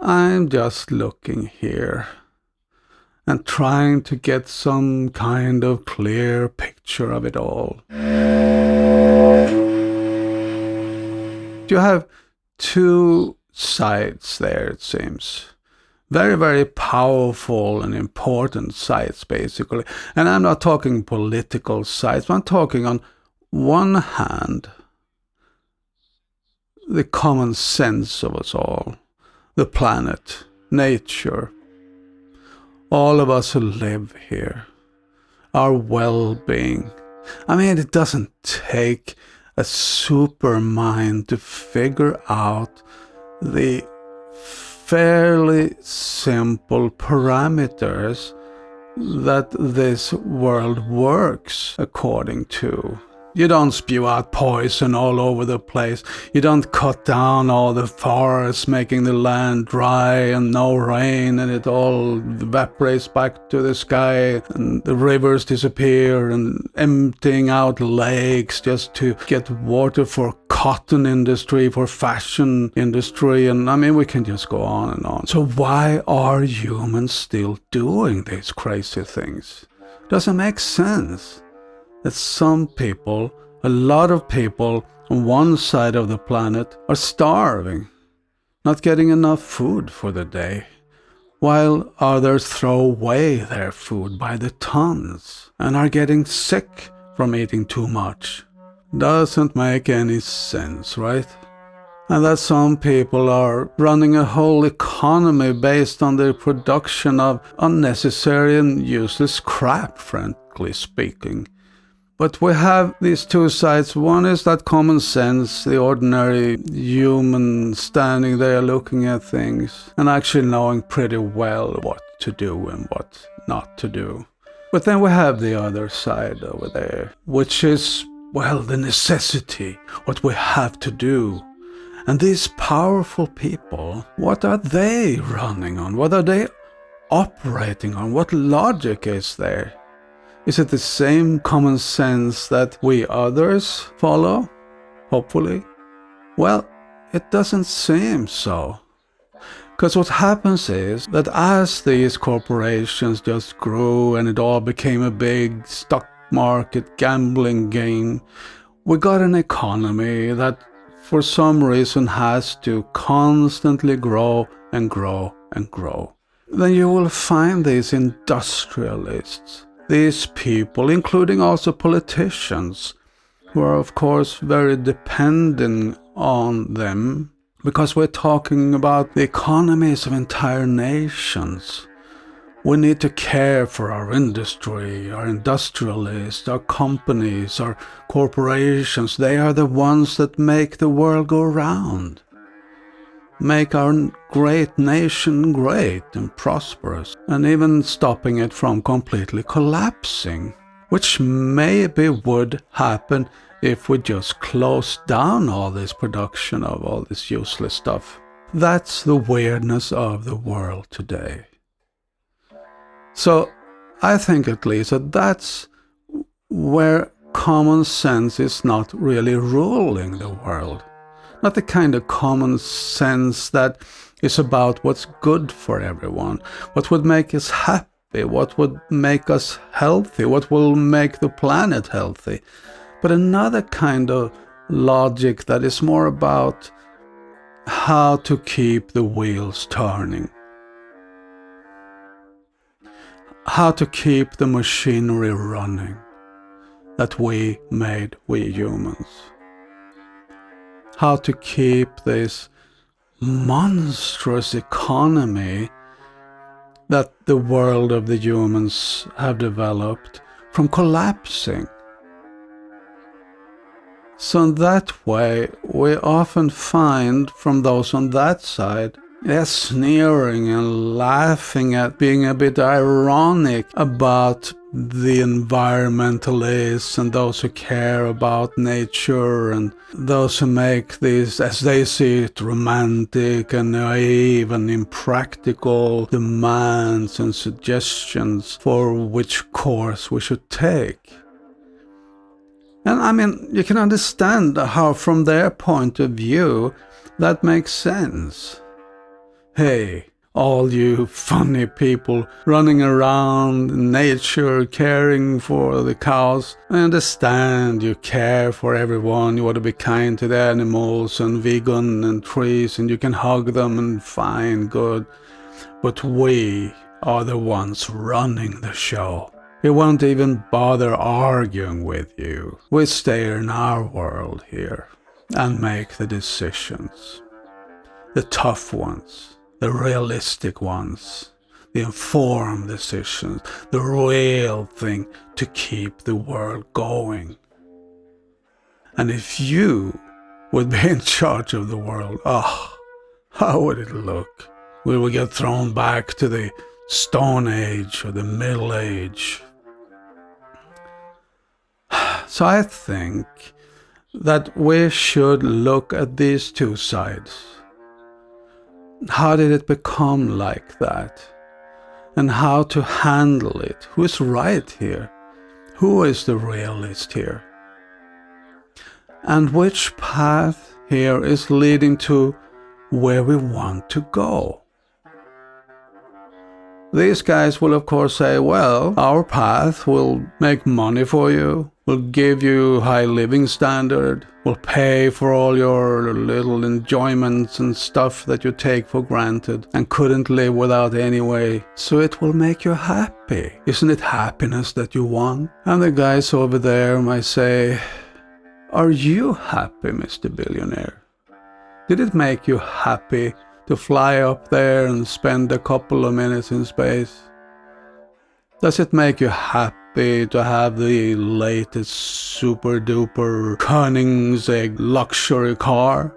I'm just looking here and trying to get some kind of clear picture of it all. You have two sides there, it seems. Very, very powerful and important sides, basically. And I'm not talking political sides. I'm talking on one hand, the common sense of us all, the planet, nature, all of us who live here, our well-being. I mean, it doesn't take a super mind to figure out the fairly simple parameters that this world works according to. You don't spew out poison all over the place. You don't cut down all the forests, making the land dry and no rain, and it all evaporates back to the sky, and the rivers disappear, and emptying out lakes just to get water for cotton industry, for fashion industry, and I mean, we can just go on and on. So why are humans still doing these crazy things? Doesn't make sense. That some people, a lot of people on one side of the planet are starving, not getting enough food for the day, while others throw away their food by the tons and are getting sick from eating too much. Doesn't make any sense, right? And that some people are running a whole economy based on the production of unnecessary and useless crap, frankly speaking. But we have these two sides. One is that common sense, the ordinary human standing there looking at things and actually knowing pretty well what to do and what not to do. But then we have the other side over there, which is, well, the necessity, what we have to do. And these powerful people, what are they running on? What are they operating on? What logic is there? Is it the same common sense that we others follow? Hopefully. Well, it doesn't seem so. Because what happens is that as these corporations just grew and it all became a big stock market gambling game, we got an economy that for some reason has to constantly grow and grow and grow. Then you will find these industrialists, these people, including also politicians, who are of course very dependent on them, because we're talking about the economies of entire nations. We need to care for our industry, our industrialists, our companies, our corporations. They are the ones that make the world go round, make our great nation great and prosperous, and even stopping it from completely collapsing, which maybe would happen if we just closed down all this production of all this useless stuff. That's the weirdness of the world today. So I think at least that that's where common sense is not really ruling the world. Not the kind of common sense that is about what's good for everyone, what would make us happy, what would make us healthy, what will make the planet healthy. But another kind of logic that is more about how to keep the wheels turning, how to keep the machinery running that we made, we humans. How to keep this monstrous economy that the world of the humans have developed from collapsing. So in that way, we often find from those on that side, they're sneering and laughing at, being a bit ironic about the environmentalists and those who care about nature and those who make these, as they see it, romantic and naive and impractical demands and suggestions for which course we should take. And I mean, you can understand how from their point of view that makes sense. Hey, all you funny people running around in nature caring for the cows. I understand you care for everyone, you want to be kind to the animals and vegan and trees, and you can hug them and fine, good. But we are the ones running the show. We won't even bother arguing with you. We stay in our world here and make the decisions. The tough ones, the realistic ones, the informed decisions, the real thing to keep the world going. And if you would be in charge of the world, how would it look? We will get thrown back to the Stone Age or the Middle Age. So I think that we should look at these two sides. How did it become like that? And how to handle it? Who is right here? Who is the realist here? And which path here is leading to where we want to go? These guys will of course say, well, our path will make money for you, will give you high living standard, will pay for all your little enjoyments and stuff that you take for granted and couldn't live without anyway, so it will make you happy. Isn't it happiness that you want? And the guys over there might say, are you happy, Mr. Billionaire? Did it make you happy to fly up there and spend a couple of minutes in space? Does it make you happy to have the latest super duper Koenigsegg luxury car?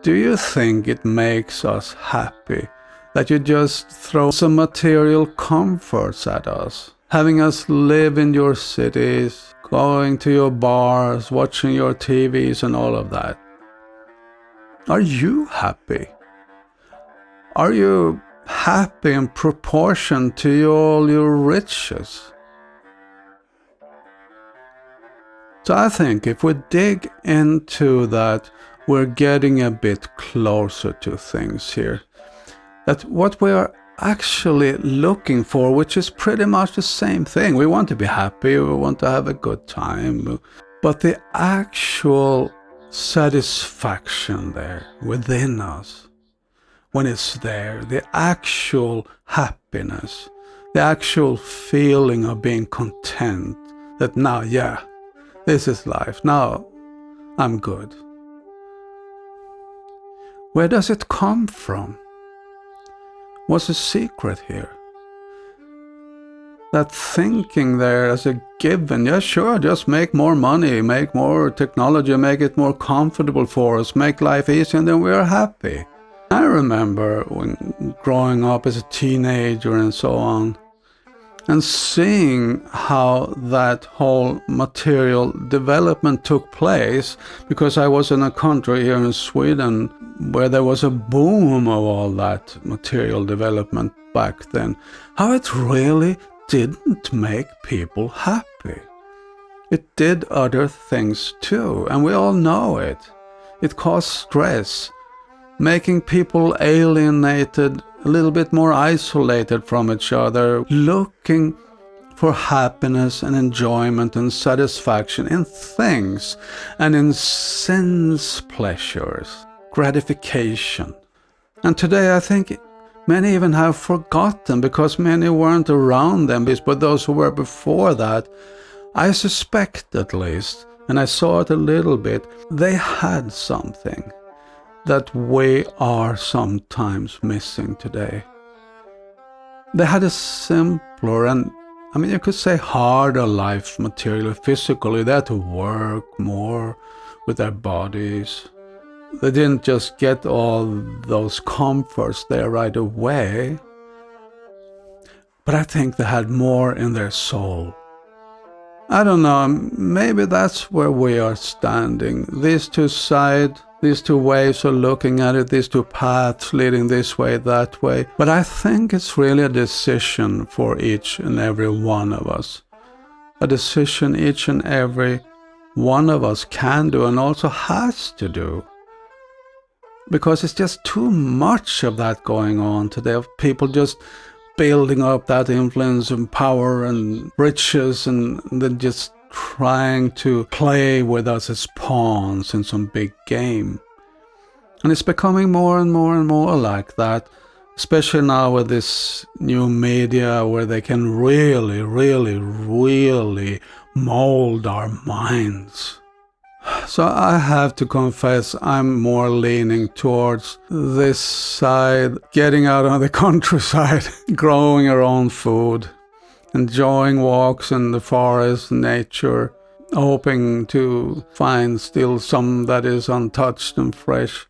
Do you think it makes us happy that you just throw some material comforts at us, having us live in your cities, going to your bars, watching your TVs and all of that? Are you happy? Are you happy in proportion to all your riches? So I think if we dig into that, we're getting a bit closer to things here. That what we are actually looking for, which is pretty much the same thing. We want to be happy, we want to have a good time, but the actual satisfaction there within us, when it's there, the actual happiness, the actual feeling of being content, that now, yeah, this is life, now I'm good. Where does it come from? What's the secret here? That thinking there as a given, yeah sure, just make more money, make more technology, make it more comfortable for us, make life easier, and then we are happy. I remember when growing up as a teenager and so on, and seeing how that whole material development took place, because I was in a country here in Sweden where there was a boom of all that material development back then, how it really didn't make people happy. It did other things too, and we all know it. It caused stress, making people alienated, a little bit more isolated from each other, looking for happiness and enjoyment and satisfaction in things and in sense pleasures, gratification. And today I think many even have forgotten, because many weren't around them, but those who were before that, I suspect at least, and I saw it a little bit, they had something that we are sometimes missing today. They had a simpler and, you could say harder life materially, physically. They had to work more with their bodies. They didn't just get all those comforts there right away, but I think they had more in their soul. I don't know, maybe that's where we are standing. These two sides, these two ways of looking at it, these two paths leading this way, that way. But I think it's really a decision for each and every one of us. A decision each and every one of us can do and also has to do. because it's just too much of that going on today, of people just building up that influence and power and riches, and then just trying to play with us as pawns in some big game. And it's becoming more and more and more like that, especially now with this new media where they can really, really, really mold our minds. So I have to confess, I'm more leaning towards this side, getting out on the countryside, growing our own food, enjoying walks in the forest, nature, hoping to find still some that is untouched and fresh,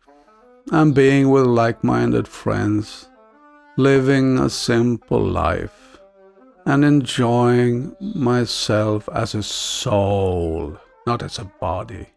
and being with like-minded friends, living a simple life, and enjoying myself as a soul, not as a body.